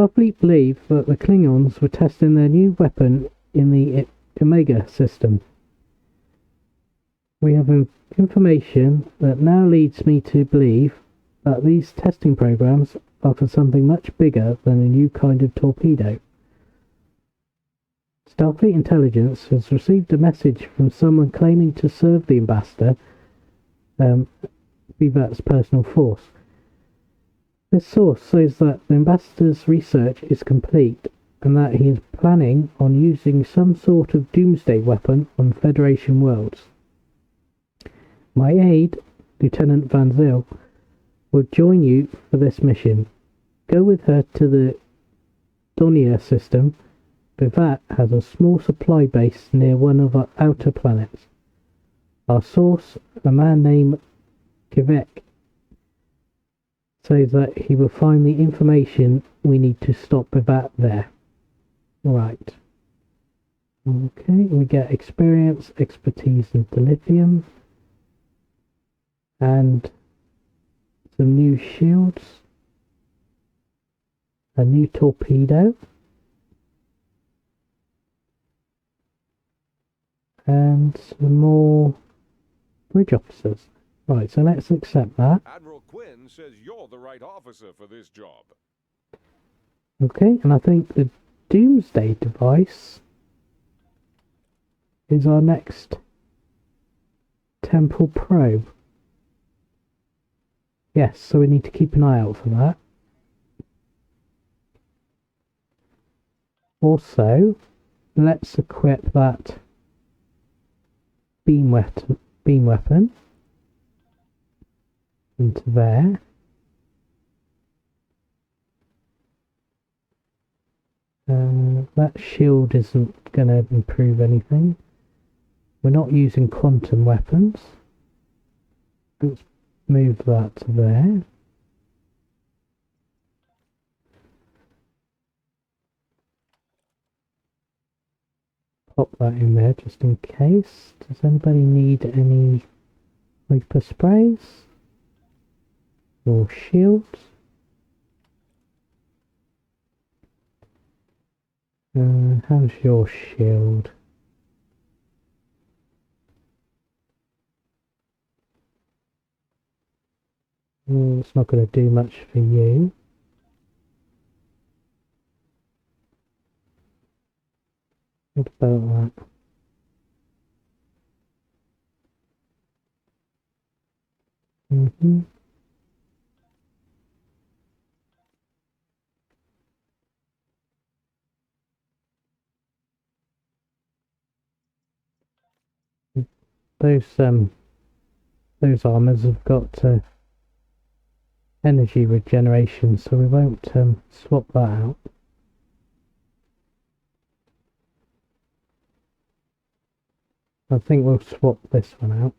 Starfleet believed that the Klingons were testing their new weapon in the Imaga system. We have information that now leads me to believe that these testing programs are for something much bigger than a new kind of torpedo. Starfleet intelligence has received a message from someone claiming to serve the ambassador, Vivat's personal force. This source says that the ambassador's research is complete and that he is planning on using some sort of doomsday weapon on Federation worlds. My aide, Lieutenant Van Zyl, will join you for this mission. Go with her to the Donia system. Vivat has a small supply base near one of our outer planets. Our source, a man named Kivek, says that he will find the information we need to stop Vivat there. Right. Okay, we get experience, expertise and dilithium. And some new shields. A new torpedo. And some more bridge officers. Right, so let's accept that. Admiral Quinn says you're the right officer for this job. Okay, and I think the Doomsday Device is our next temple probe. Yes, so we need to keep an eye out for that. Also, let's equip that beam weapon into there. That shield isn't going to improve anything. We're not using quantum weapons. Let's move that to there. Pop that in there just in case. Does anybody need any hyper sprays or shields? How's your shield? Oh, it's not going to do much for you. What about that? Those armors have got energy regeneration, so we won't swap that out. I think we'll swap this one out.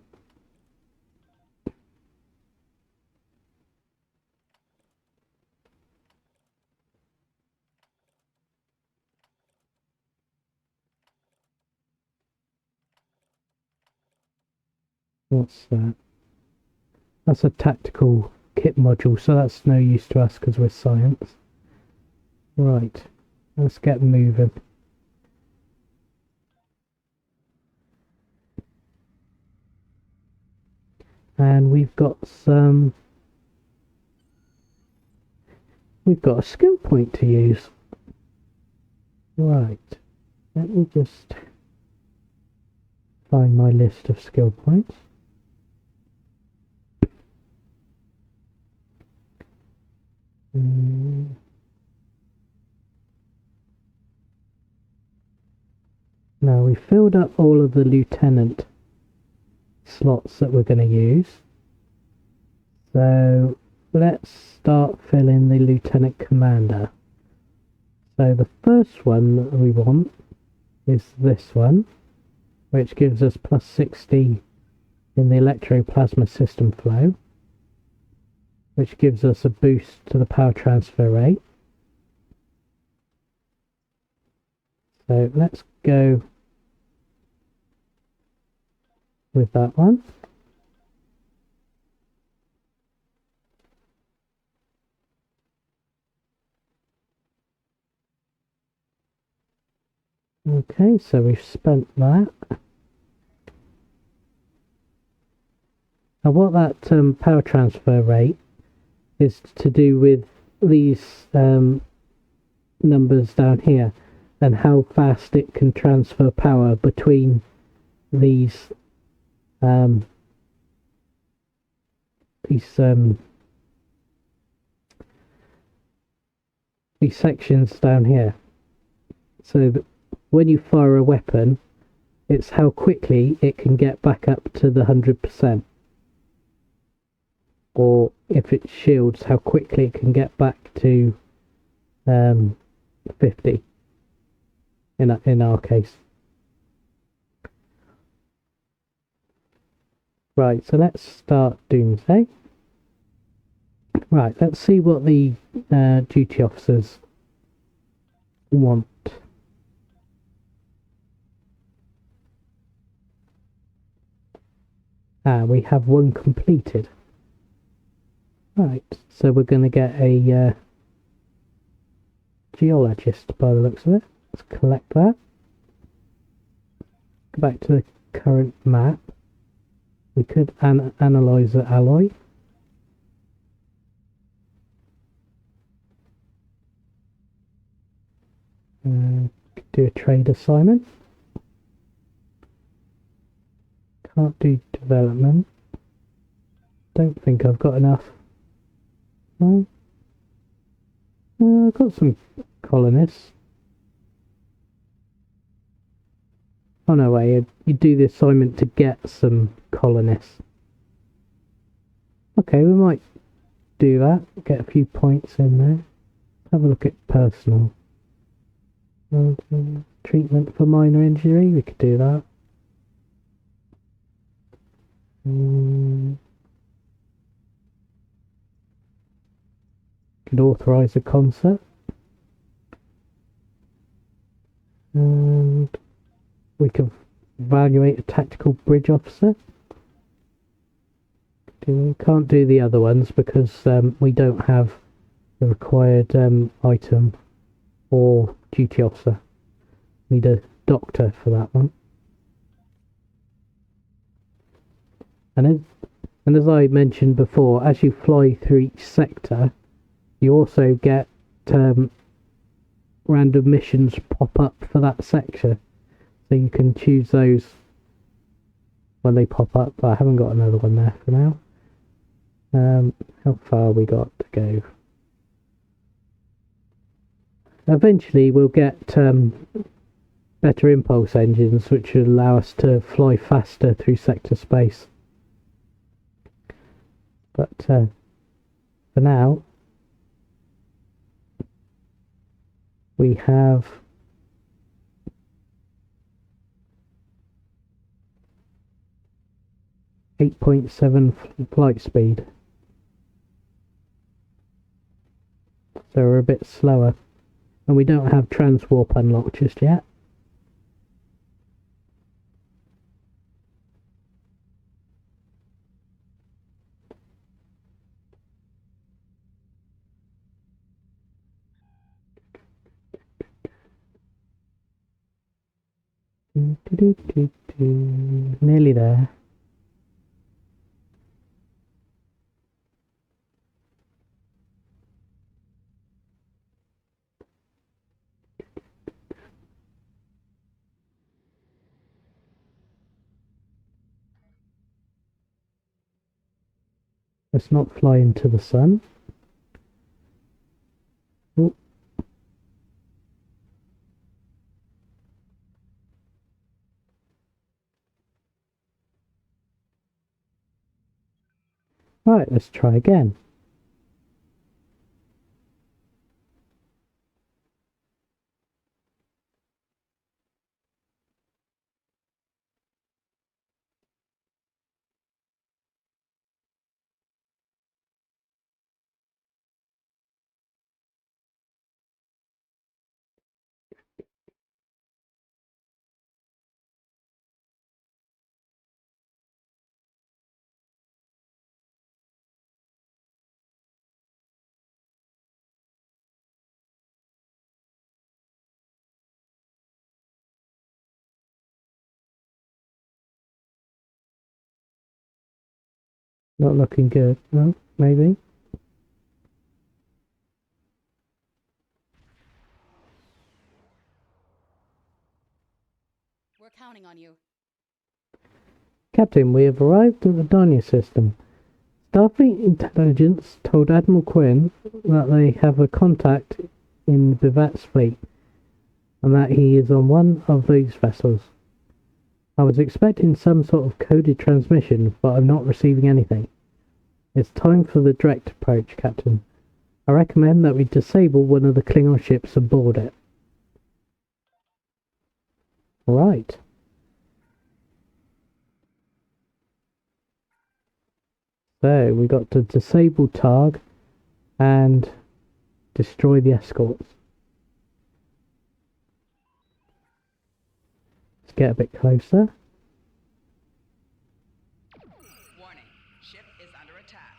What's that? That's a tactical kit module, so that's no use to us because we're science. Right, let's get moving. And we've got a skill point to use. Right, let me just find my list of skill points. Now we filled up all of the lieutenant slots that we're going to use, so let's start filling the lieutenant commander. So the first one that we want is this one, which gives us plus 60 in the electroplasma system flow, which gives us a boost to the power transfer rate. So let's go with that one. Okay, so we've spent that. And what that power transfer rate is to do with these numbers down here and how fast it can transfer power between these um, these um, these sections down here. So that when you fire a weapon, it's how quickly it can get back up to the 100%, or if it shields, how quickly it can get back to 50 in our case. Right, so let's start Doomsday. Right, let's see what the duty officers want. We have one completed. Right, so we're going to get a geologist by the looks of it. Let's collect that. Go back to the current map. We could analyze the alloy. Do a trade assignment. Can't do development. Don't think I've got enough. No. I've got some colonists. Oh no way, you do the assignment to get some colonists. Okay, we might do that. Get a few points in there. Have a look at personal. Treatment for minor injury, we could do that. Could authorise a concert. And we can evaluate a tactical bridge officer. We can't do the other ones because we don't have the required item or duty officer. Need a doctor for that one. And as I mentioned before, as you fly through each sector, you also get random missions pop up for that sector, so you can choose those when they pop up. But I haven't got another one there for now. How far we got to go? Eventually we'll get better impulse engines which will allow us to fly faster through sector space, but for now we have 8.7 flight speed, so we're a bit slower, and we don't have transwarp unlocked just yet. Nearly there. Let's not fly into the sun. Ooh. Right, let's try again. Not looking good. No, maybe. We're counting on you. Captain, we have arrived at the Dania system. Starfleet intelligence told Admiral Quinn that they have a contact in Bivat's fleet, and that he is on one of those vessels. I was expecting some sort of coded transmission, but I'm not receiving anything. It's time for the direct approach, Captain. I recommend that we disable one of the Klingon ships and board it. Right. So, we got to disable Targ and destroy the escorts. Let's get a bit closer. Warning, ship is under attack.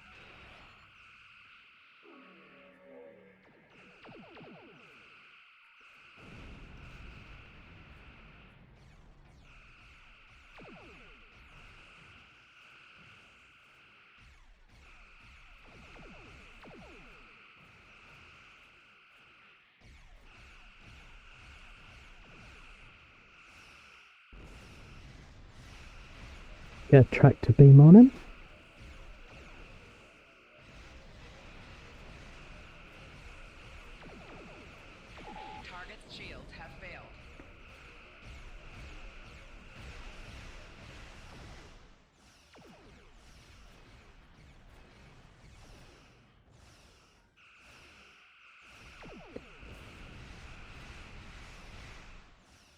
Get a tractor beam on him. Target's shields have failed.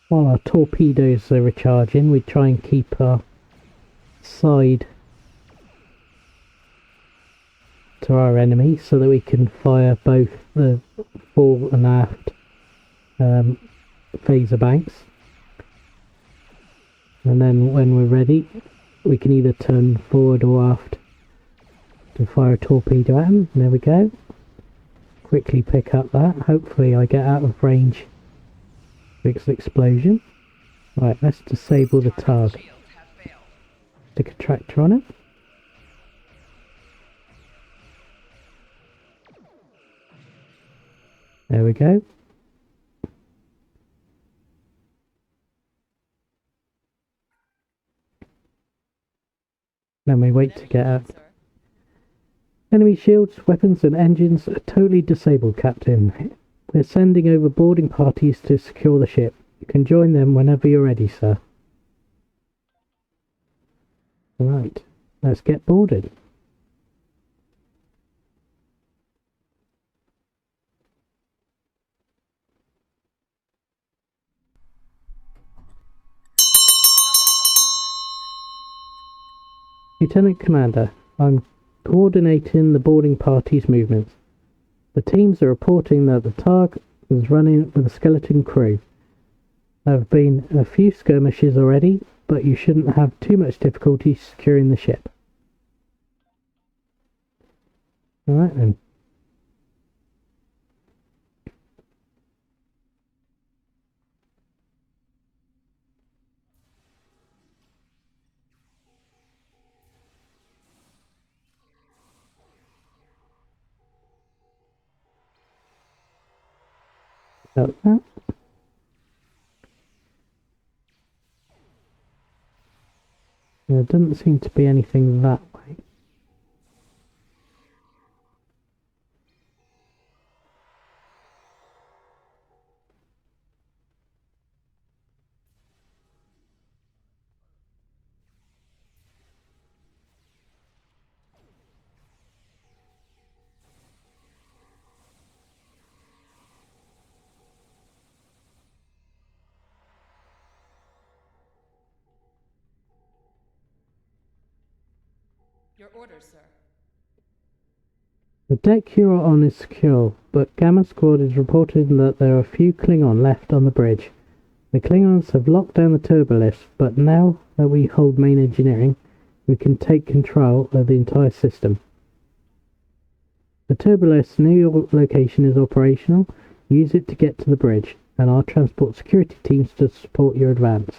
While our torpedoes are recharging, we try and keep our side to our enemy so that we can fire both the fore and aft phaser banks, and then when we're ready we can either turn forward or aft to fire a torpedo at them. There we go. Quickly pick up that. Hopefully I get out of range of its explosion. Right, let's disable the Targ. Shields have failed. Stick a tractor on it. There we go. Then we wait to get out. Sir. Enemy shields, weapons and engines are totally disabled, Captain. We're sending over boarding parties to secure the ship. You can join them whenever you're ready, sir. Right, let's get boarded. Lieutenant Commander, I'm coordinating the boarding party's movements. The teams are reporting that the Targ was running with a skeleton crew. There have been a few skirmishes already, but you shouldn't have too much difficulty securing the ship. Alright then. Got that. There doesn't seem to be anything that way. Your orders, sir. The deck you're on is secure, but Gamma Squad is reporting that there are a few Klingon left on the bridge. The Klingons have locked down the turbolifts, but now that we hold main engineering, we can take control of the entire system. The turbolift's new location is operational. Use it to get to the bridge, and I'll transport security teams to support your advance.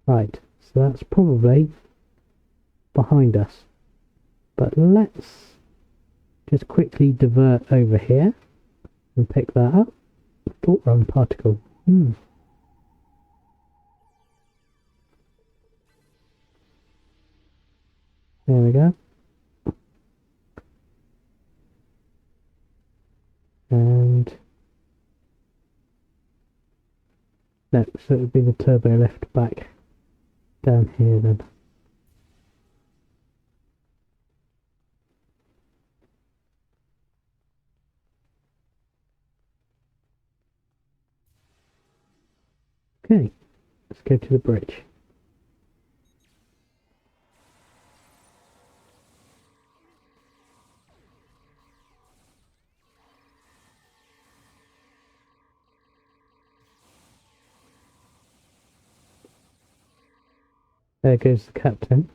Right, so that's probably behind us. But let's just quickly divert over here and pick that up. Thought run particle. There we go. And no, so it would be the turbo lift back down here then. Okay, let's go to the bridge. There goes the captain.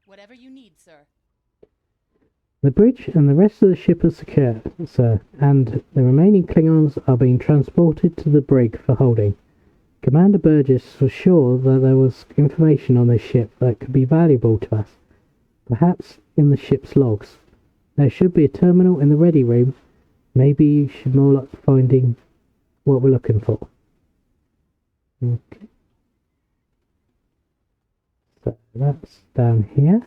Whatever you need, sir. The bridge and the rest of the ship are secure, sir, and the remaining Klingons are being transported to the brig for holding. Commander Burgess was sure that there was information on this ship that could be valuable to us, perhaps in the ship's logs. There should be a terminal in the ready room. Maybe you should more like finding what we're looking for. Okay. So that's down here.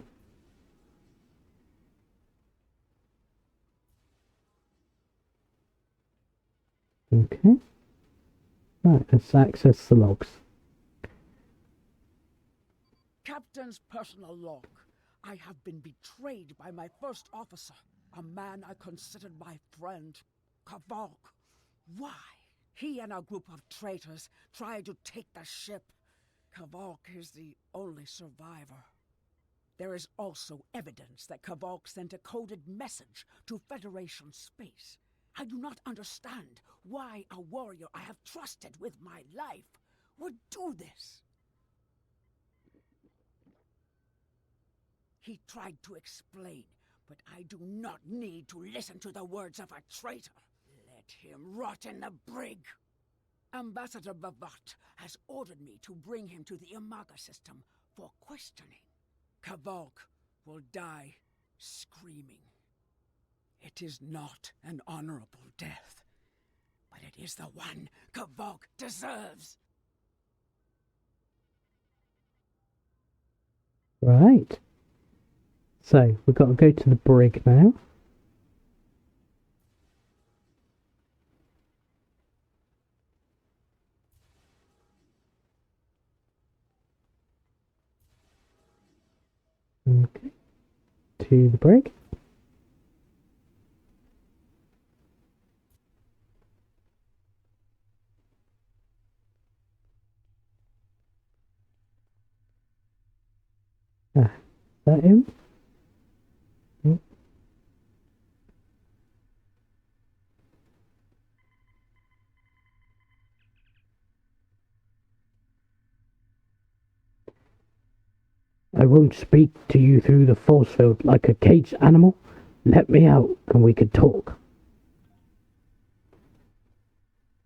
Okay. Right, let's access the logs. Captain's personal log. I have been betrayed by my first officer, a man I considered my friend, Kavok. Why? He and a group of traitors tried to take the ship. Kavok is the only survivor. There is also evidence that Kavok sent a coded message to Federation space. I do not understand why a warrior I have trusted with my life would do this. He tried to explain, but I do not need to listen to the words of a traitor. Let him rot in the brig. Ambassador Bavat has ordered me to bring him to the Imaga system for questioning. Kavok will die screaming. It is not an honorable death, but it is the one Kavok deserves. Right. So, we've got to go to the brig now. Okay. To the brig. Is that him? Yep. I won't speak to you through the force field like a caged animal. Let me out and we can talk.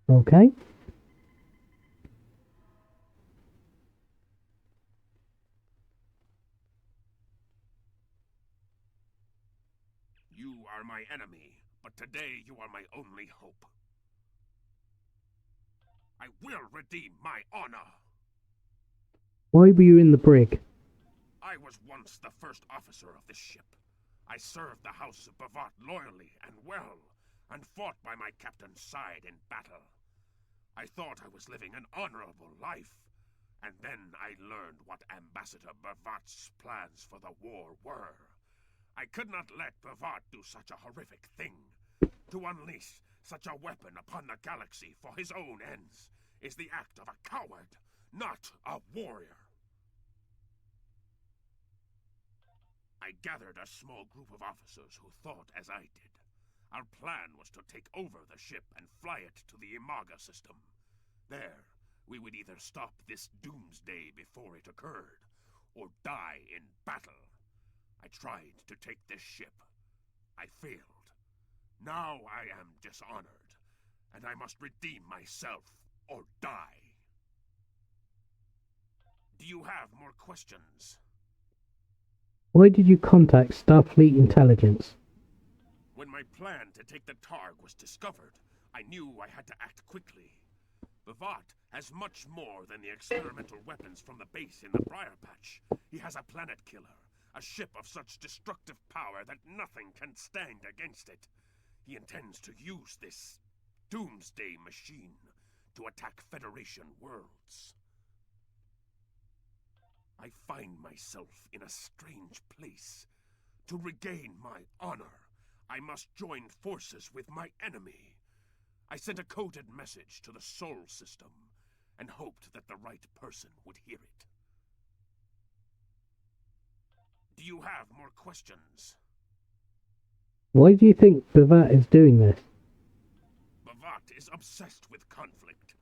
Okay. You are my enemy, but today you are my only hope. I will redeem my honor. Why were you in the brig? I was once the first officer of this ship. I served the House of Bavat loyally and well, and fought by my captain's side in battle. I thought I was living an honorable life, and then I learned what Ambassador Bavat's plans for the war were. I could not let Bavat do such a horrific thing. To unleash such a weapon upon the galaxy for his own ends is the act of a coward, not a warrior. I gathered a small group of officers who thought as I did. Our plan was to take over the ship and fly it to the Imaga system. There, we would either stop this doomsday before it occurred, or die in battle. I tried to take this ship. I failed. Now I am dishonored, and I must redeem myself or die. Do you have more questions? Why did you contact Starfleet Intelligence? When my plan to take the Targ was discovered, I knew I had to act quickly. B'vat has much more than the experimental weapons from the base in the Briar Patch. He has a planet killer, a ship of such destructive power that nothing can stand against it. He intends to use this Doomsday Machine to attack Federation worlds. I find myself in a strange place. To regain my honor, I must join forces with my enemy. I sent a coded message to the Sol system and hoped that the right person would hear it. Do you have more questions? Why do you think B'vat is doing this? B'vat is obsessed with conflict.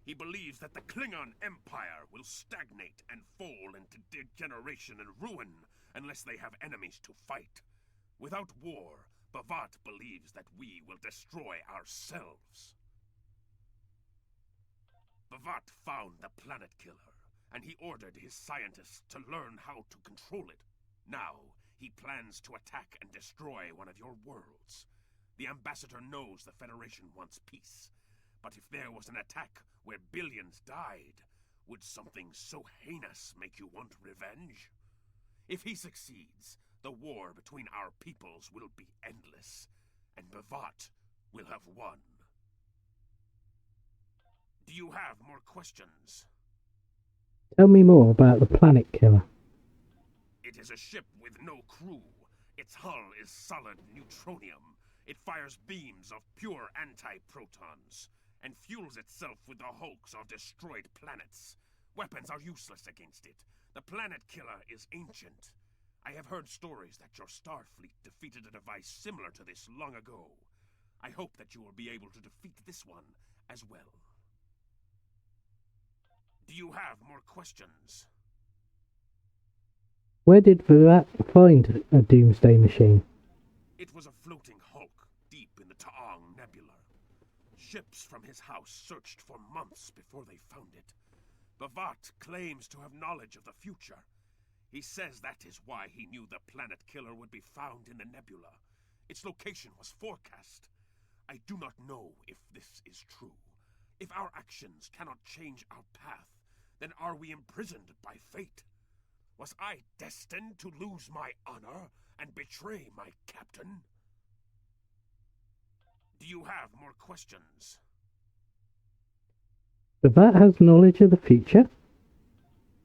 He believes that the Klingon Empire will stagnate and fall into degeneration and ruin unless they have enemies to fight. Without war, B'vat believes that we will destroy ourselves. B'vat found the planet killer, and he ordered his scientists to learn how to control it. Now, he plans to attack and destroy one of your worlds. The ambassador knows the Federation wants peace. But if there was an attack where billions died, would something so heinous make you want revenge? If he succeeds, the war between our peoples will be endless, and B'vat will have won. Do you have more questions? Tell me more about the planet killer. It is a ship with no crew. Its hull is solid neutronium. It fires beams of pure anti-protons and fuels itself with the hulks of destroyed planets. Weapons are useless against it. The planet killer is ancient. I have heard stories that your Starfleet defeated a device similar to this long ago. I hope that you will be able to defeat this one as well. Do you have more questions? Where did B'vat find a Doomsday Machine? It was a floating hulk deep in the Ta'ang Nebula. Ships from his house searched for months before they found it. B'vat claims to have knowledge of the future. He says that is why he knew the planet killer would be found in the nebula. Its location was forecast. I do not know if this is true. If our actions cannot change our path, then are we imprisoned by fate? Was I destined to lose my honor and betray my captain? Do you have more questions? B'vat has knowledge of the future?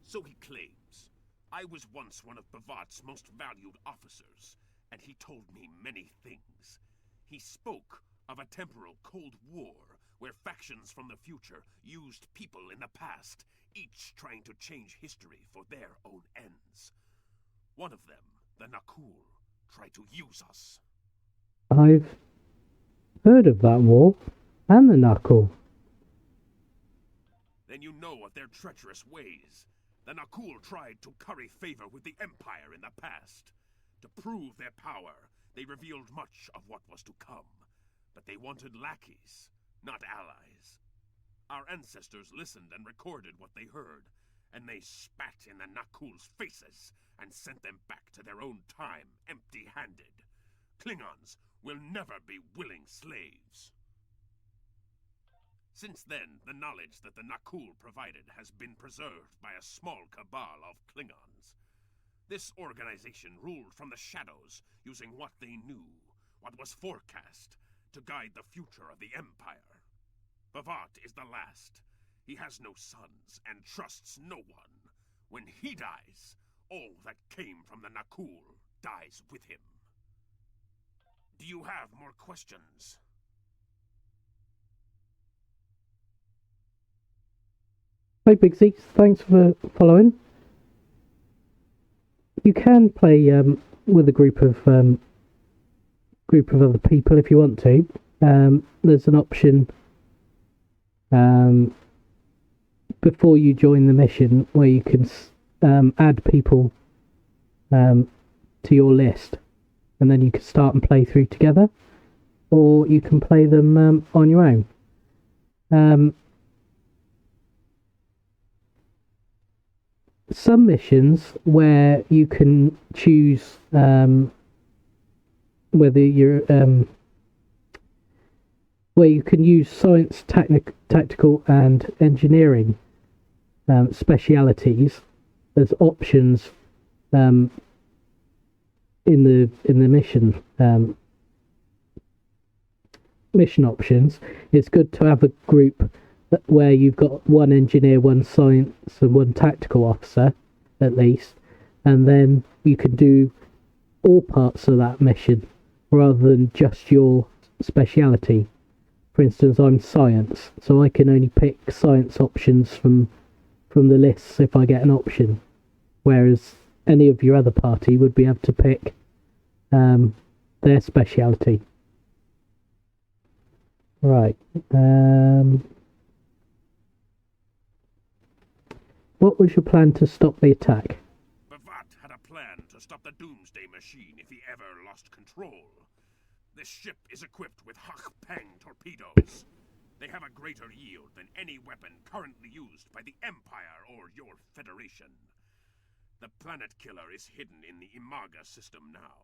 So he claims. I was once one of B'vat's most valued officers, and he told me many things. He spoke of a temporal Cold War, where factions from the future used people in the past, each trying to change history for their own ends. One of them, the Nakul, tried to use us. I've heard of that war, and the Knuckle. Then you know of their treacherous ways. The Nakul tried to curry favor with the Empire in the past. To prove their power, they revealed much of what was to come. But they wanted lackeys, not allies. Our ancestors listened and recorded what they heard, and they spat in the Nakul's faces and sent them back to their own time empty-handed. Klingons will never be willing slaves. Since then, the knowledge that the Nakul provided has been preserved by a small cabal of Klingons. This organization ruled from the shadows, using what they knew, what was forecast, to guide the future of the Empire. B'vat is the last. He has no sons and trusts no one. When he dies, all that came from the Nakul dies with him. Do you have more questions? Hi Big Z, thanks for following. You can play with a group of other people if you want to. There's an option before you join the mission where you can add people to your list, and then you can start and play through together, or you can play them on your own. Um, some missions where you can choose whether you're where you can use science, tactical, and engineering specialities as options um, in the mission options. It's good to have a group where you've got one engineer, one science, and one tactical officer, at least, and then you can do all parts of that mission rather than just your speciality. For instance, I'm science, so I can only pick science options from the lists if I get an option, whereas any of your other party would be able to pick their speciality. Right. What was your plan to stop the attack? Bavat had a plan to stop the Doomsday Machine if he ever lost control. This ship is equipped with Hak-Peng torpedoes. They have a greater yield than any weapon currently used by the Empire or your Federation. The planet killer is hidden in the Imaga system now.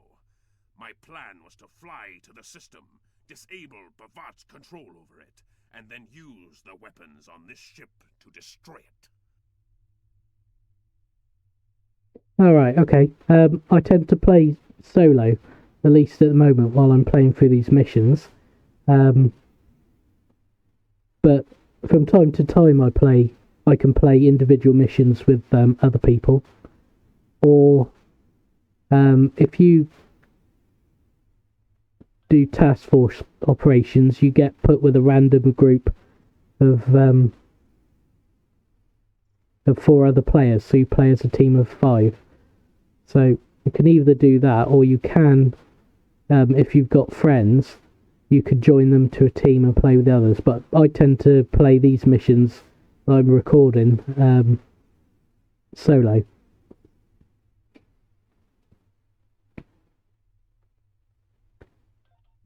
My plan was to fly to the system, disable Bavat's control over it, and then use the weapons on this ship to destroy it. Alright, okay. I tend to play solo, at least at the moment, while I'm playing through these missions. But from time to time I can play individual missions with other people. Or if you do task force operations, you get put with a random group of 4 other players, so you play as a team of 5. So you can either do that, or you can, if you've got friends, you could join them to a team and play with the others. But I tend to play these missions I'm recording solo.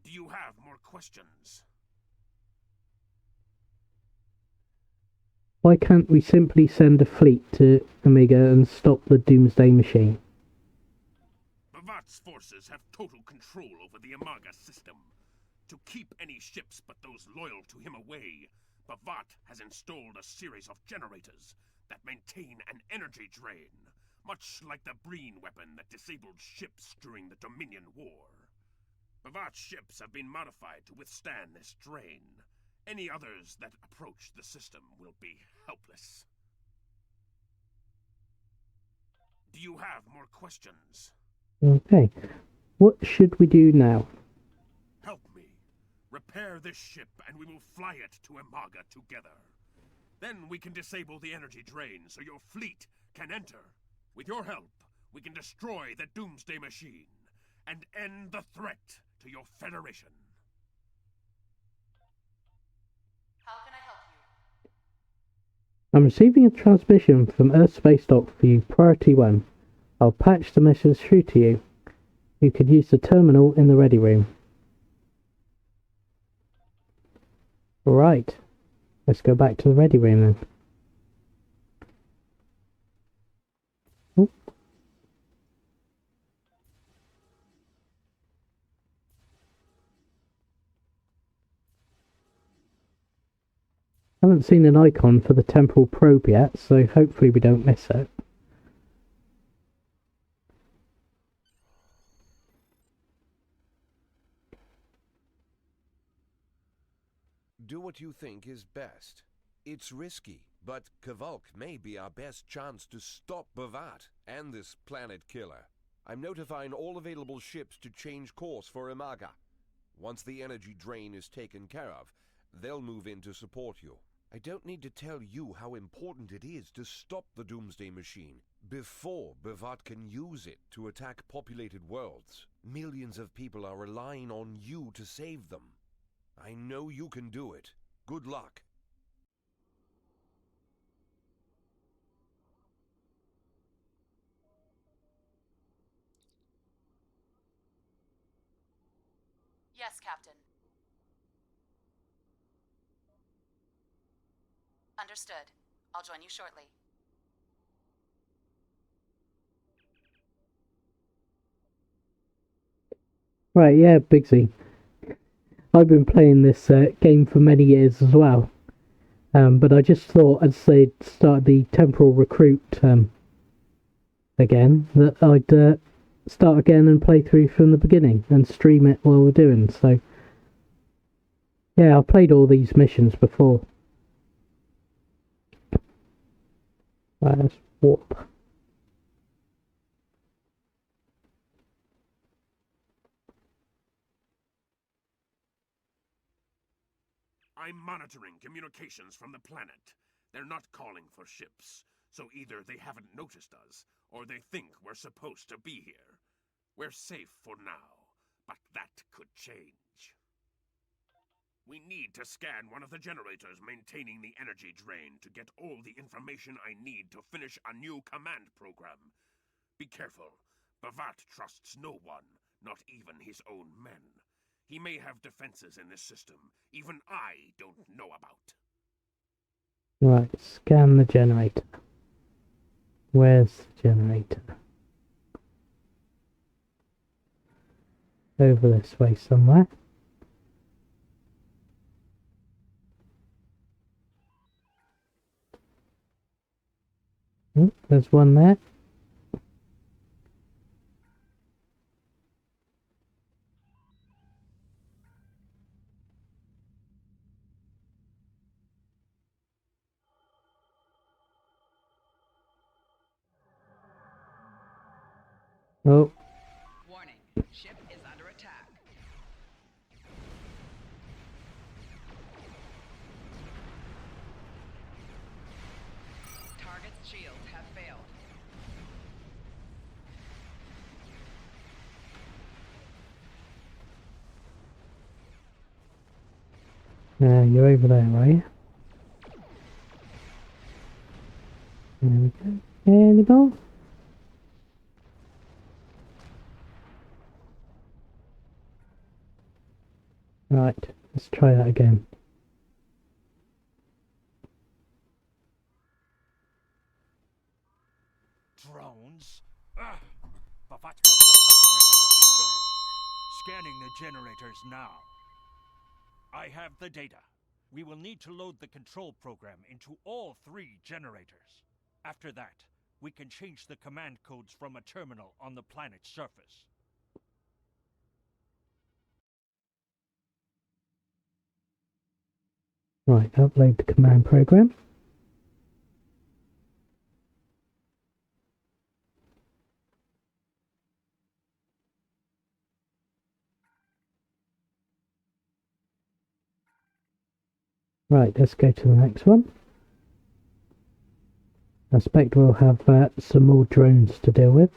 Do you have more questions? Why can't we simply send a fleet to Imaga and stop the Doomsday Machine? Bavat's forces have total control over the Imaga system. To keep any ships but those loyal to him away, Bavat has installed a series of generators that maintain an energy drain, much like the Breen weapon that disabled ships during the Dominion War. Bavat's ships have been modified to withstand this drain. Any others that approach the system will be helpless. Do you have more questions? Okay. What should we do now? Help me. Repair this ship and we will fly it to Imaga together. Then we can disable the energy drain so your fleet can enter. With your help, we can destroy the Doomsday Machine and end the threat to your Federation. How can I help you? I'm receiving a transmission from Earth Space Dock for you, Priority 1. I'll patch the message through to you. You could use the terminal in the ready room. Right. Let's go back to the ready room then. Oh. Haven't seen an icon for the temporal probe yet, so hopefully we don't miss it. Do what you think is best. It's risky, but Kvalk may be our best chance to stop Bavat and this planet killer. I'm notifying all available ships to change course for Imaga. Once the energy drain is taken care of, they'll move in to support you. I don't need to tell you how important it is to stop the Doomsday Machine before Bavat can use it to attack populated worlds. Millions of people are relying on you to save them. I know you can do it. Good luck. Yes, Captain. Understood. I'll join you shortly. Right, yeah, Bigsy. I've been playing this game for many years as well. But I just thought, as they start the temporal recruit again, that I'd start again and play through from the beginning and stream it while we're doing. So, yeah, I've played all these missions before. Right, let's warp. I'm monitoring communications from the planet. They're not calling for ships, so either they haven't noticed us, or they think we're supposed to be here. We're safe for now, but that could change. We need to scan one of the generators maintaining the energy drain to get all the information I need to finish a new command program. Be careful. Bavat trusts no one, not even his own men. He may have defenses in this system even I don't know about. Right, scan the generator. Where's the generator? Over this way somewhere. Oh, there's one there. Oh, Warning. Ship is under attack. Target's shields have failed. you're over there, are you? There we go. Any more? Right, let's try that again. Drones? Ugh! Bavat must have upgraded the security. Scanning the generators now. I have the data. We will need to load the control program into all 3 generators. After that, we can change the command codes from a terminal on the planet's surface. Right, upload the command program. Right, let's go to the next one. I suspect we'll have some more drones to deal with.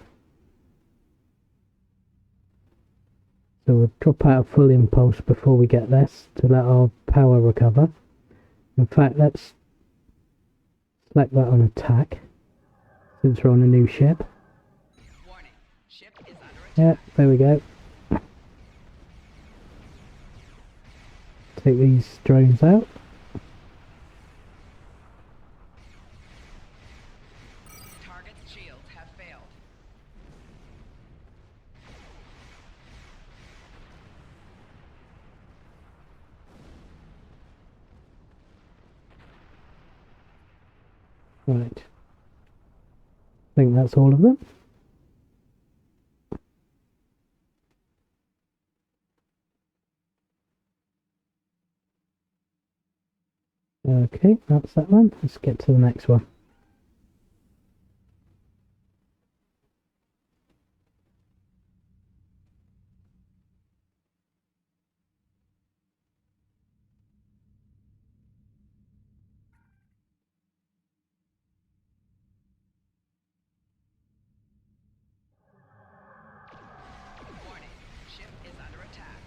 So we'll drop out a full impulse before we get this to let our power recover. In fact, let's select that on attack, since we're on a new ship. Warning. Ship is under attack. Yeah, there we go. Take these drones out. Target's shields have failed. Right. I think that's all of them. Okay, that's that one. Let's get to the next one. Warning. Ship is under attack.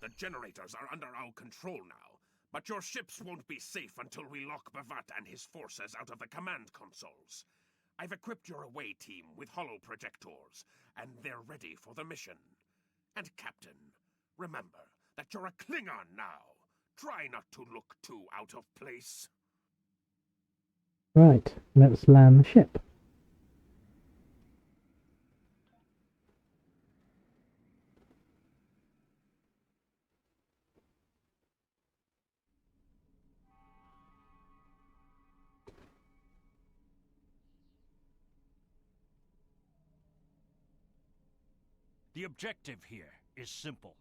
The generators are under our control now, but your ships won't be safe until we lock Bavat and his forces out of the command consoles. I've equipped your away team with holo projectors, and they're ready for the mission. And Captain, remember that you're a Klingon now. Try not to look too out of place. Right, let's land the ship. The objective here is simple.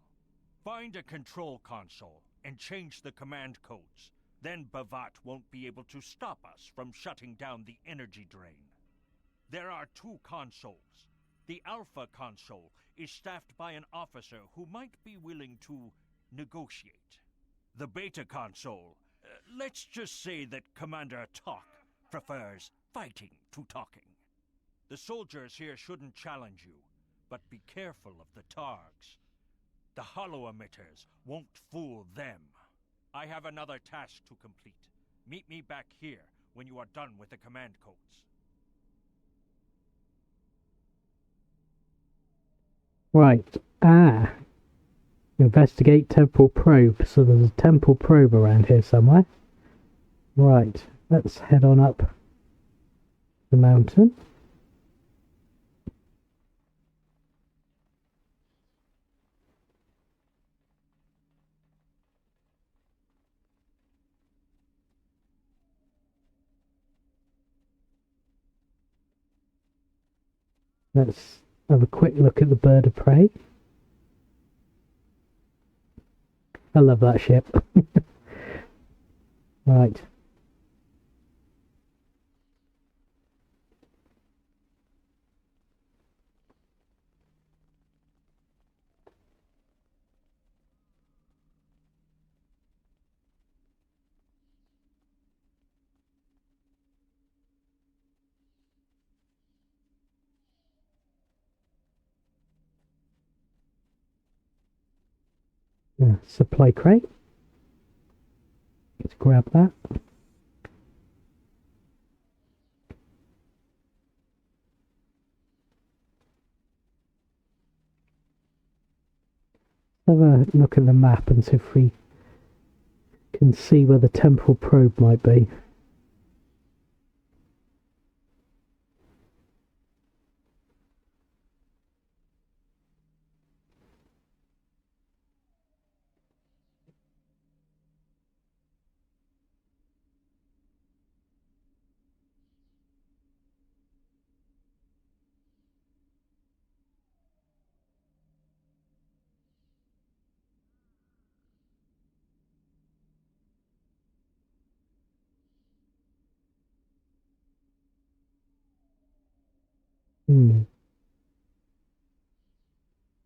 Find a control console and change the command codes. Then Bavat won't be able to stop us from shutting down the energy drain. There are 2 consoles. The Alpha console is staffed by an officer who might be willing to negotiate. The Beta console, let's just say that Commander Targ prefers fighting to talking. The soldiers here shouldn't challenge you, but be careful of the Targs. The holo-emitters won't fool them. I have another task to complete. Meet me back here when you are done with the command codes. Right. Investigate temporal probe. So there's a temporal probe around here somewhere. Right. Let's head on up the mountain. Let's have a quick look at the bird of prey. I love that ship. Right. Yeah, supply crate. Let's grab that. Have a look at the map and see if we can see where the temporal probe might be.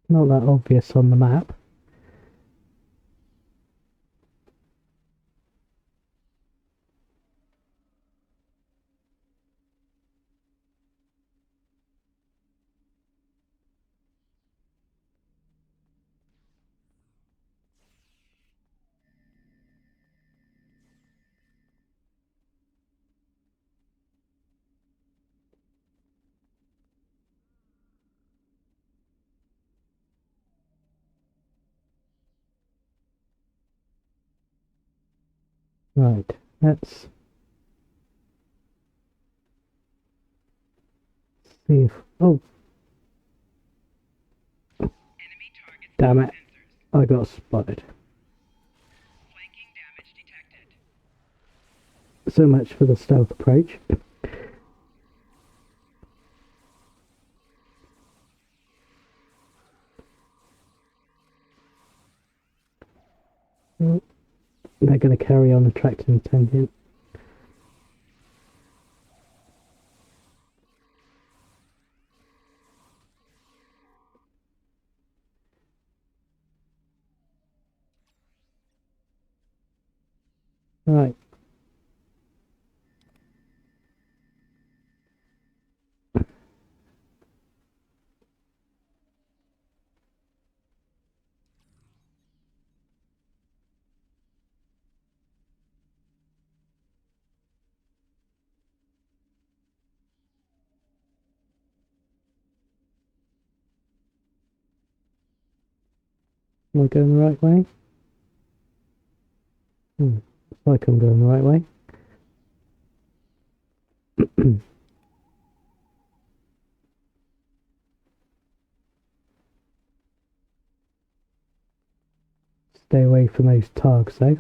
Not that obvious on the map. Right, let's see if... Oh! Enemy targets Damn it, sensors. I got spotted. Flanking damage detected. So much for the stealth approach. They're going to carry on attracting attention. Right. Am I going the right way? Looks like I'm going the right way. Stay away from those Targs though.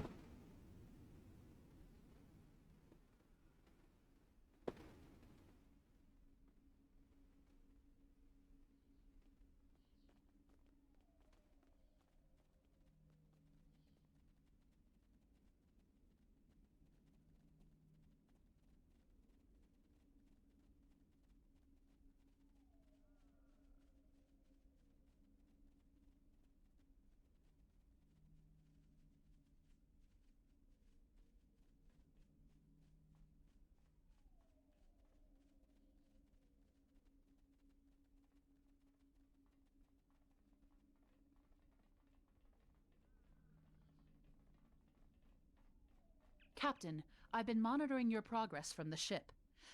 Captain, I've been monitoring your progress from the ship.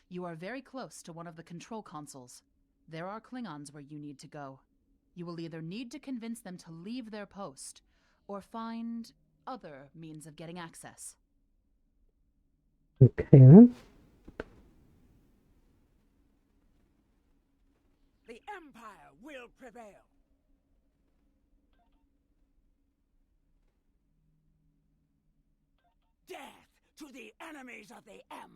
You are very close to one of the control consoles. There are Klingons where you need to go. You will either need to convince them to leave their post, or find other means of getting access. Okay then. The Empire will prevail. Death to the enemies of the Empire.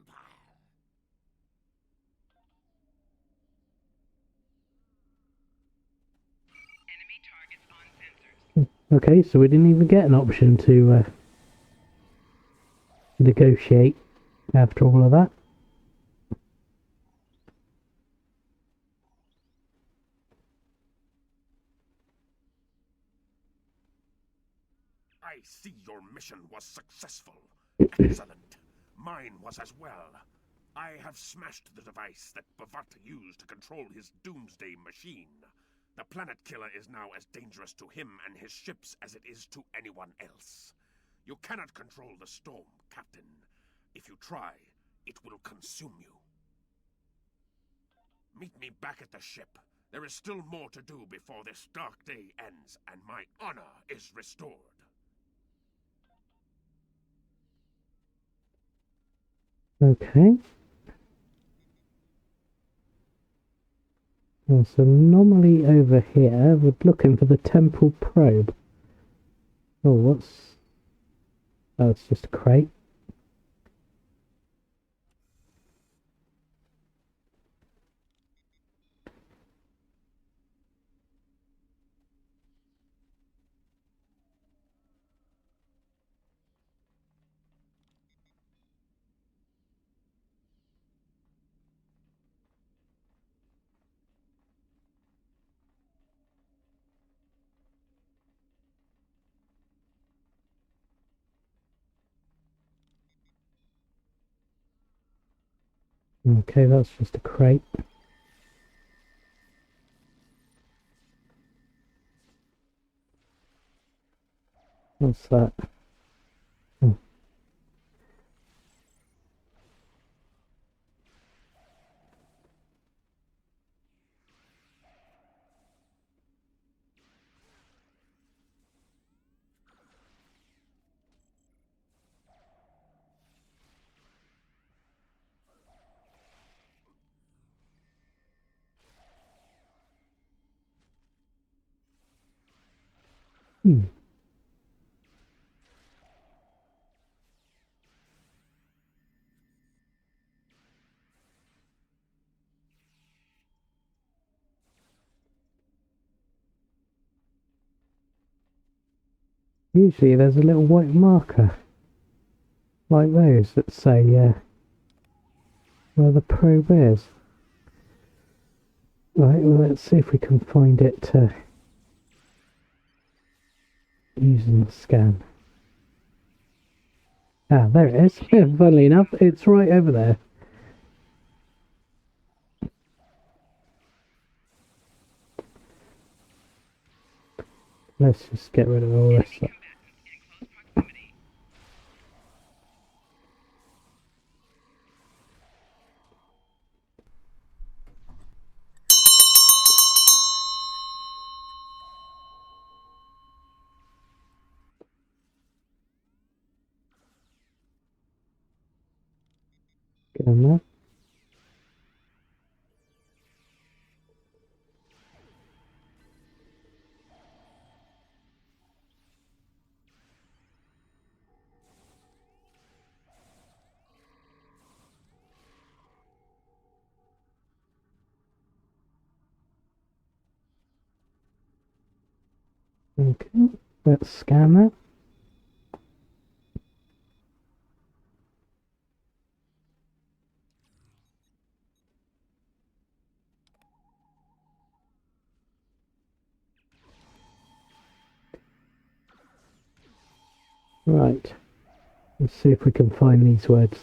Enemy targets on sensors. Okay, so we didn't even get an option to negotiate after all of that. I see your mission was successful. Excellent. Mine was as well. I have smashed the device that Bavat used to control his Doomsday Machine. The planet killer is now as dangerous to him and his ships as it is to anyone else. You cannot control the storm, Captain. If you try, it will consume you. Meet me back at the ship. There is still more to do before this dark day ends and my honor is restored. Okay. Well, so normally over here we're looking for the temple probe. Oh, what's... Oh, it's just a crate. Okay, that's just a crate. What's that? Oh. Usually there's a little white marker like those that say where the probe is. Right, well, let's see if we can find it using the scan. Ah, there it is. Funnily enough, it's right over there. Let's just get rid of all this stuff. Combatants in close proximity. Scan that. Okay, let's scan that. Right, let's see if we can find these words.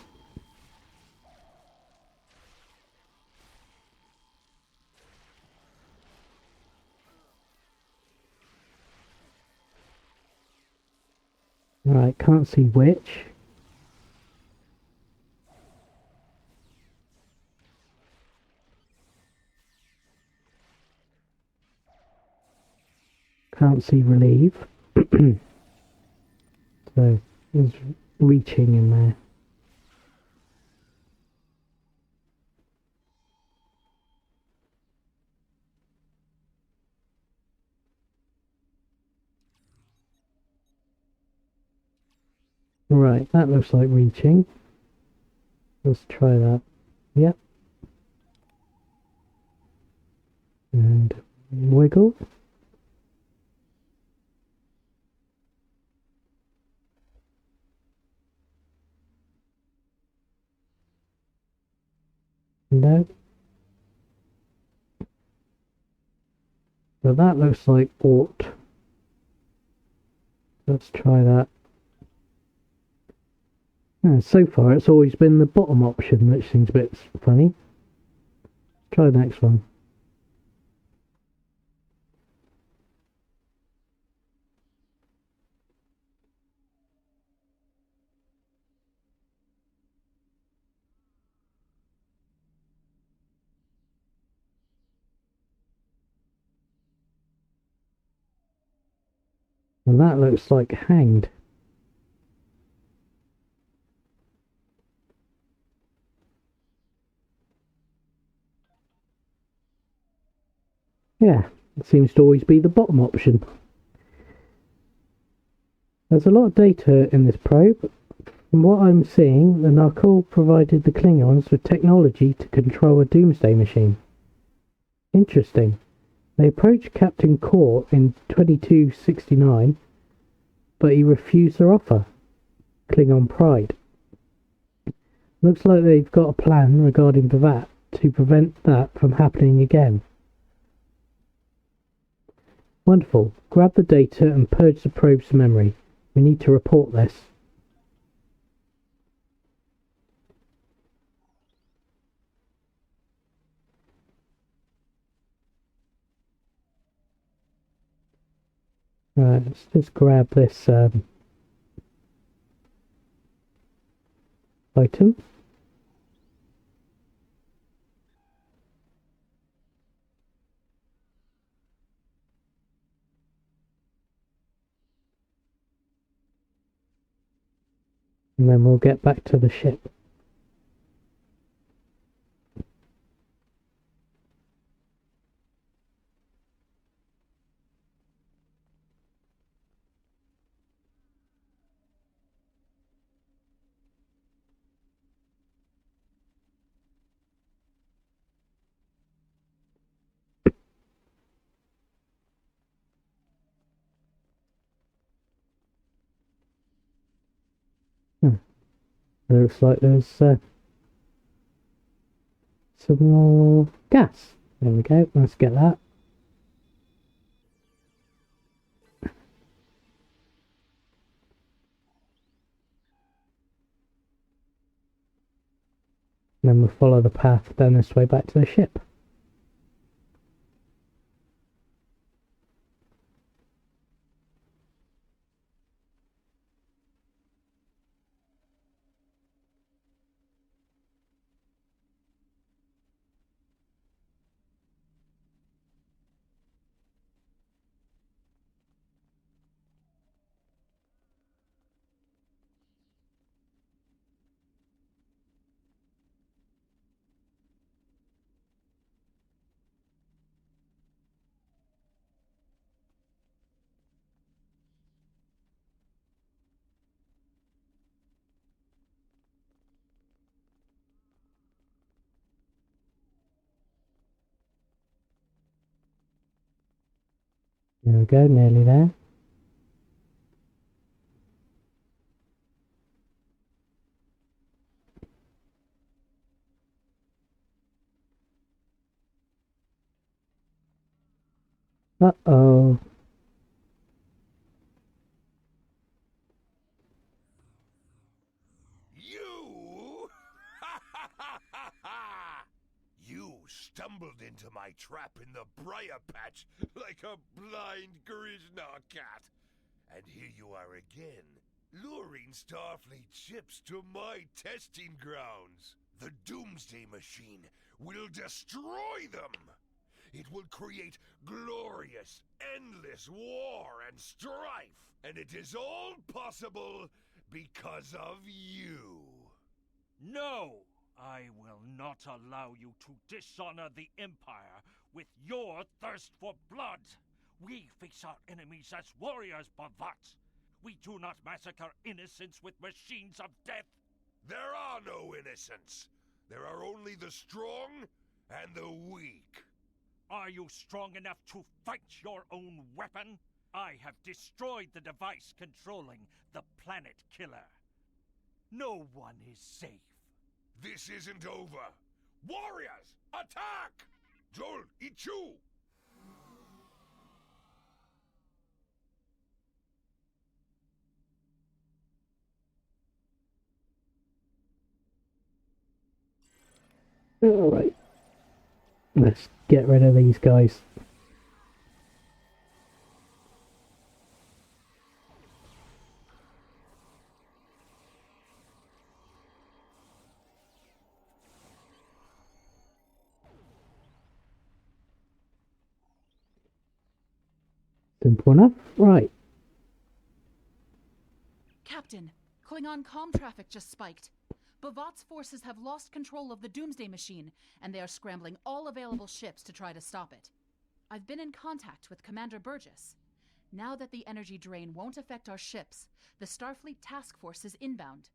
Right, can't see which. Can't see relieve. So there's reaching in there. Right, that looks like reaching. Let's try that. Yep. And wiggle. No. But that looks like ought. Let's try that. So far it's always been the bottom option, which seems a bit funny. Try the next one. And that looks like hanged. Yeah, it seems to always be the bottom option. There's a lot of data in this probe. From what I'm seeing, the Narkul provided the Klingons with technology to control a Doomsday Machine. Interesting. They approached Captain Core in 2269, but he refused their offer. Klingon pride. Looks like they've got a plan regarding B'vat to prevent that from happening again. Wonderful. Grab the data and purge the probe's memory. We need to report this. Right, let's just grab this item. And then we'll get back to the ship. Looks like there's some more gas. There we go. Let's get that. And then we'll follow the path down this way back to the ship. There we go, nearly there. Uh-oh. You? You stumbled into my trap in the briar patch like a blind Krishna cat. And here you are again, luring Starfleet ships to my testing grounds. The Doomsday Machine will destroy them. It will create glorious, endless war and strife. And it is all possible because of you. No! I will not allow you to dishonor the Empire with your thirst for blood. We face our enemies as warriors, Bavat. We do not massacre innocents with machines of death. There are no innocents. There are only the strong and the weak. Are you strong enough to fight your own weapon? I have destroyed the device controlling the planet killer. No one is safe. This isn't over. Warriors, attack! Joel, Ichu! Alright. Let's get rid of these guys. Simple enough. Right. Captain, Klingon comm traffic just spiked. Bavat's forces have lost control of the Doomsday Machine, and they are scrambling all available ships to try to stop it. I've been in contact with Commander Burgess. Now that the energy drain won't affect our ships, the Starfleet task force is inbound.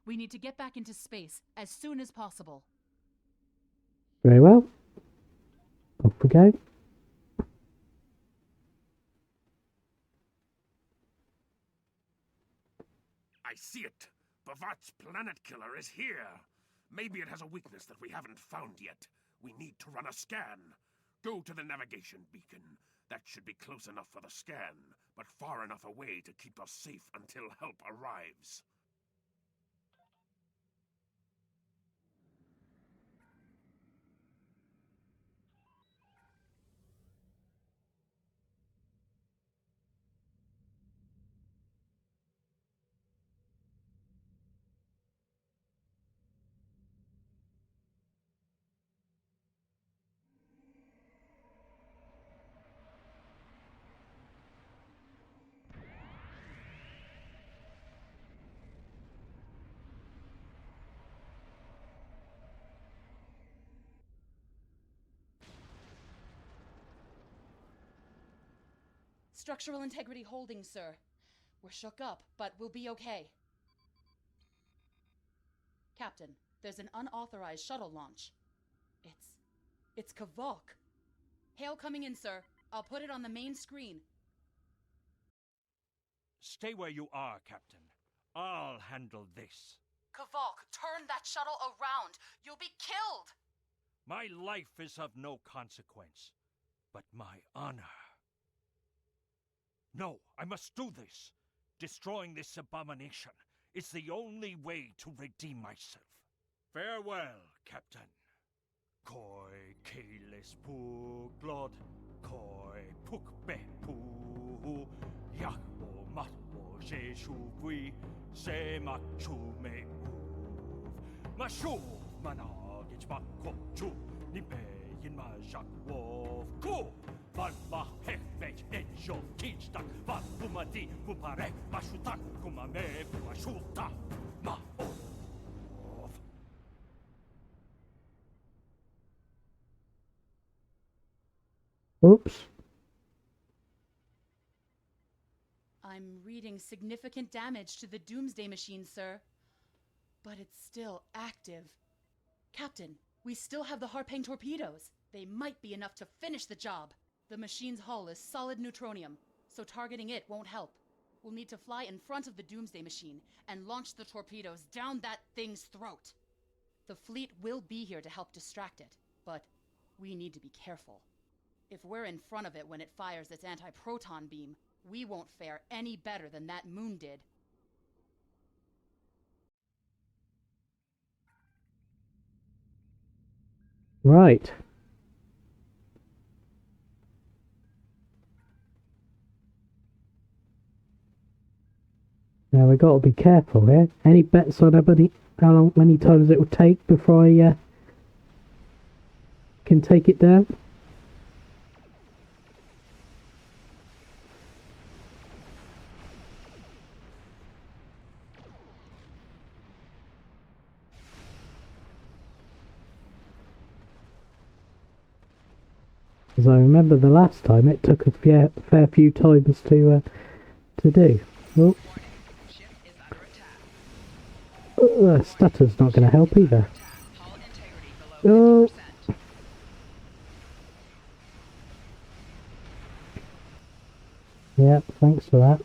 We need to get back into space as soon as possible. Very well. Off we go. I see it. Bavat's planet killer is here. Maybe it has a weakness that we haven't found yet. We need to run a scan. Go to the navigation beacon. That should be close enough for the scan, but far enough away to keep us safe until help arrives. Structural integrity holding, sir. We're shook up, but we'll be okay. Captain, there's an unauthorized shuttle launch. It's Kavok. Hail coming in, sir. I'll put it on the main screen. Stay where you are, Captain. I'll handle this. Kavok, turn that shuttle around. You'll be killed! My life is of no consequence, but my honor. No, I must do this. Destroying this abomination is the only way to redeem myself. Farewell, Captain. Koi keles pu glod, koi puk be pu, yakbo matbo jeshu vi, se machu me uv. Mashu managich bakko chu, ni pe yin ma jak wolf ku. Van ma hefech enjo kichtak, van pumadi pupare, mashutak kumame pumashuta, ma ov. Oops. I'm reading significant damage to the Doomsday Machine, sir. But it's still active. Captain, we still have the Harpang torpedoes. They might be enough to finish the job. The machine's hull is solid neutronium, so targeting it won't help. We'll need to fly in front of the Doomsday Machine and launch the torpedoes down that thing's throat. The fleet will be here to help distract it, but we need to be careful. If we're in front of it when it fires its anti-proton beam, we won't fare any better than that moon did. Right. Now we got to be careful here. Any bets on how many times it will take before I can take it down? Because I remember the last time it took a fair few times to do. Oh. Ship is under attack. Stutter's not going to help either. Hull integrity below 50%. Yeah, thanks for that.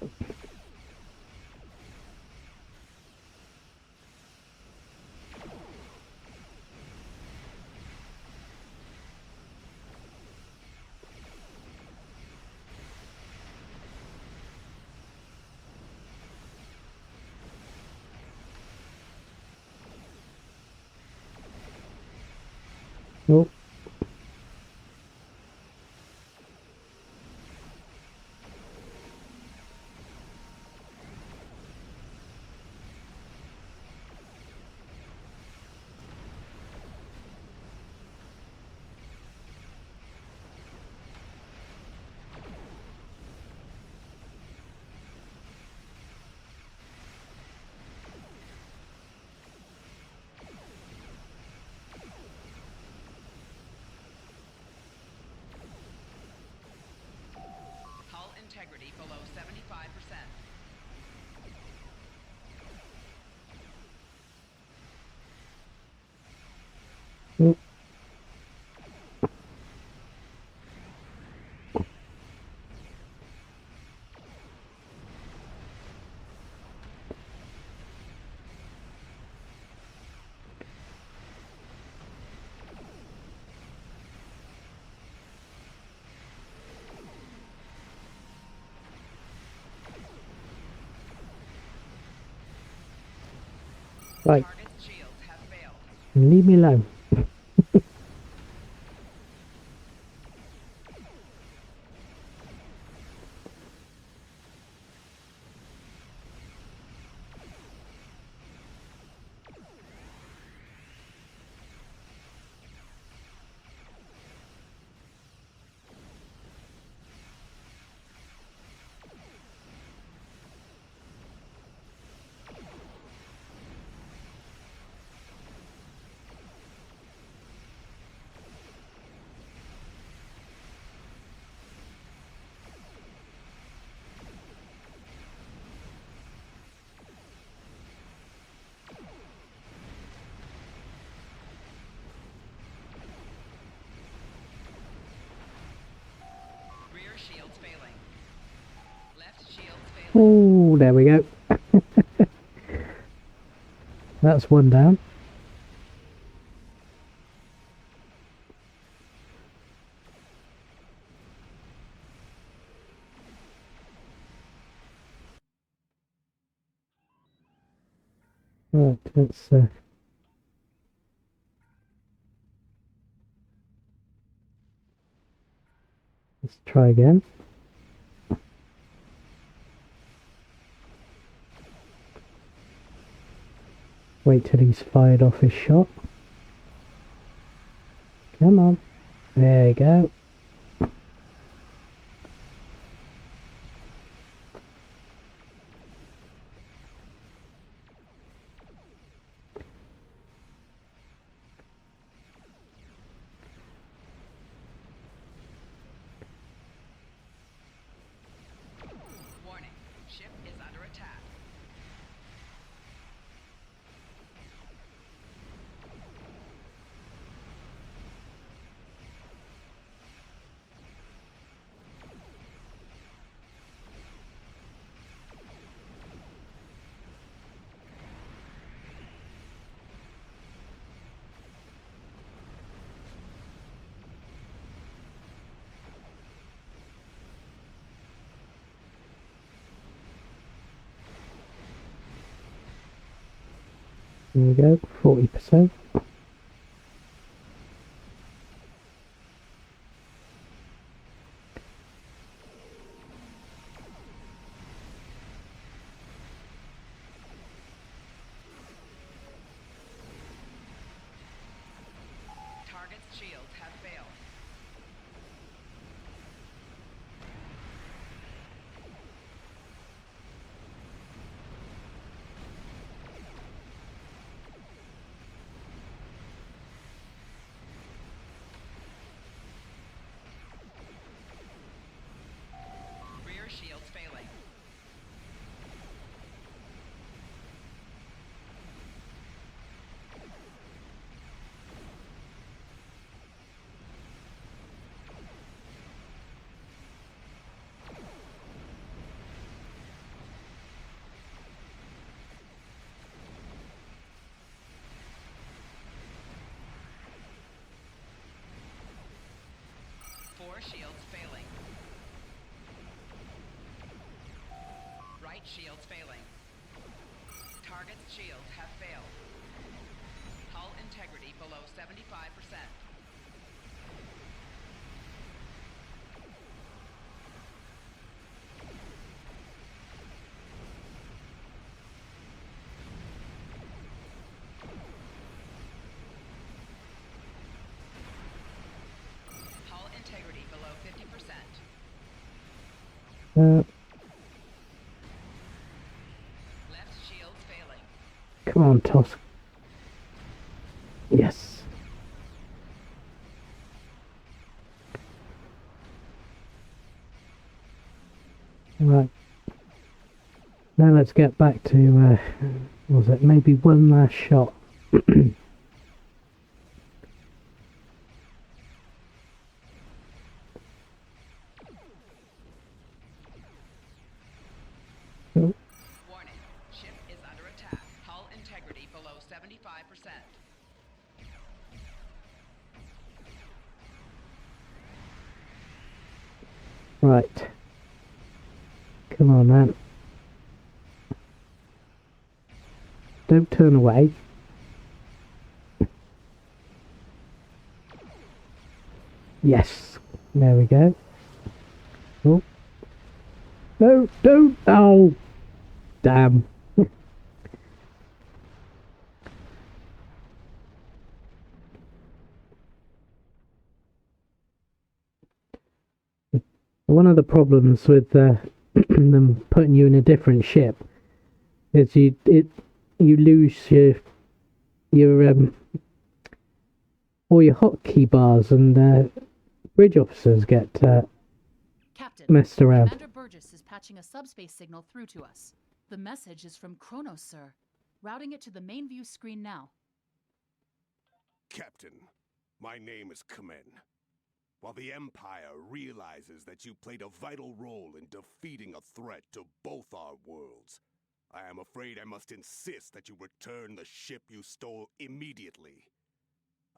Oh. Hull integrity below 75%. Oh. Right, Target's shields have failed. leave me alone. Rear shields failing. Left shields failing. Oh, there we go. That's one down. Right, let's try again. Wait till he's fired off his shot. Come on. There you go. Warning. Ship is under attack. There we go, 40%. Target's shields have failed. Rear shields failing. Four shields failing. Right shields failing. Target's shields have failed. Hull integrity below 75%. Hull integrity below 50%. Left shields failing. Come on, Toss. Yes. Right. Now let's get back to, what was it, maybe one last shot. Oh, Warning. Ship is under attack. Hull integrity below 75%. right. Come on, man. Don't turn away. Yes. There we go. Oh. No, don't. Oh. Damn. One of the problems with them putting you in a different ship is you lose your all your hotkey bars, and bridge officers get Captain, messed around. Commander Burgess is patching a subspace signal through to us. The message is from Kronos, sir. Routing it to the main view screen now. Captain, my name is Kamen. While the Empire realizes that you played a vital role in defeating a threat to both our worlds, I am afraid I must insist that you return the ship you stole immediately.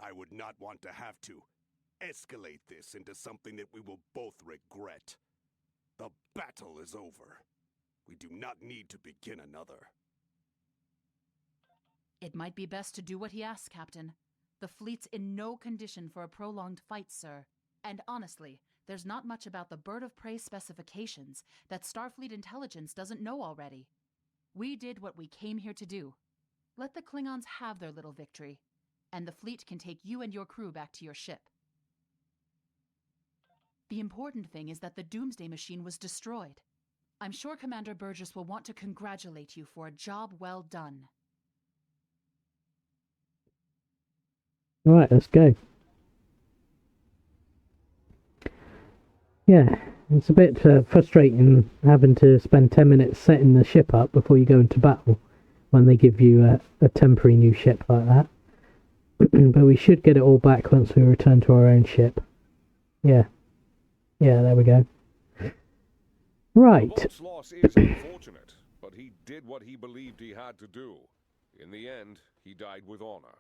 I would not want to have to escalate this into something that we will both regret. The battle is over. We do not need to begin another. It might be best to do what he asks, Captain. The fleet's in no condition for a prolonged fight, sir. And honestly, there's not much about the Bird-of-Prey specifications that Starfleet intelligence doesn't know already. We did what we came here to do. Let the Klingons have their little victory, and the fleet can take you and your crew back to your ship. The important thing is that the Doomsday Machine was destroyed. I'm sure Commander Burgess will want to congratulate you for a job well done. Right, let's go. Yeah, it's a bit frustrating having to spend 10 minutes setting the ship up before you go into battle when they give you a temporary new ship like that. But we should get it all back once we return to our own ship. Yeah. Yeah, there we go. Right. Kavok's loss is unfortunate, but he did what he believed he had to do. In the end, he died with honor.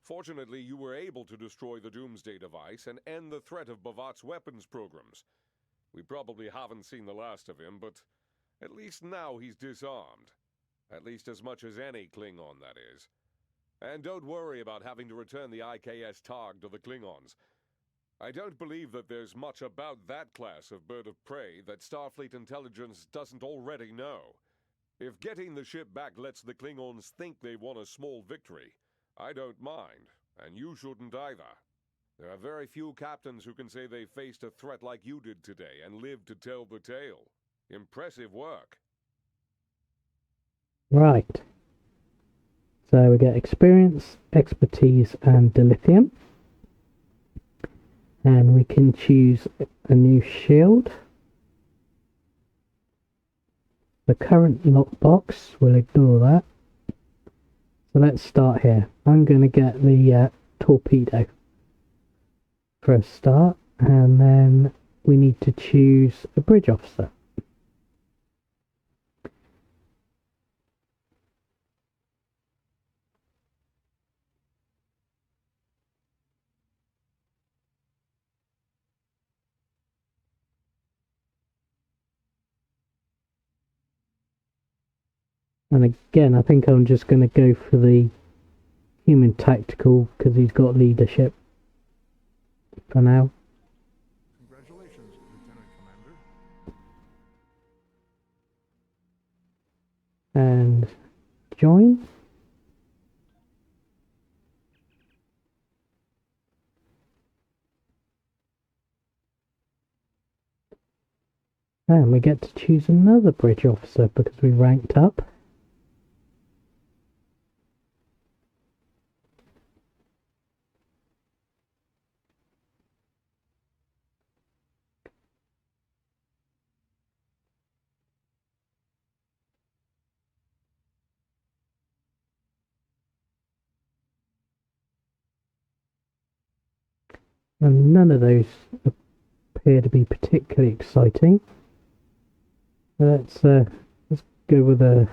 Fortunately, you were able to destroy the Doomsday Device and end the threat of Bavat's weapons programs. We probably haven't seen the last of him, but at least now he's disarmed. At least as much as any Klingon, that is. And don't worry about having to return the I.K.S. Targ to the Klingons. I don't believe that there's much about that class of bird of prey that Starfleet intelligence doesn't already know. If getting the ship back lets the Klingons think they won a small victory, I don't mind, and you shouldn't either. There are very few captains who can say they faced a threat like you did today and lived to tell the tale. Impressive work. Right. So we get experience, expertise, and dilithium. And we can choose a new shield. The current lockbox, we'll ignore that. So let's start here. I'm going to get the torpedo for a start, and then we need to choose a bridge officer. And again, I think I'm just going to go for the human tactical because he's got leadership for now. Congratulations, Lieutenant Commander. And join. And we get to choose another bridge officer because we ranked up. And none of those appear to be particularly exciting. Let's go with a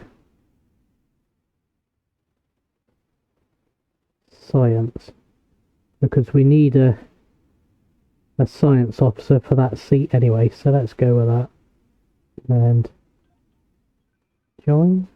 science, because we need a science officer for that seat anyway, so let's go with that. And join.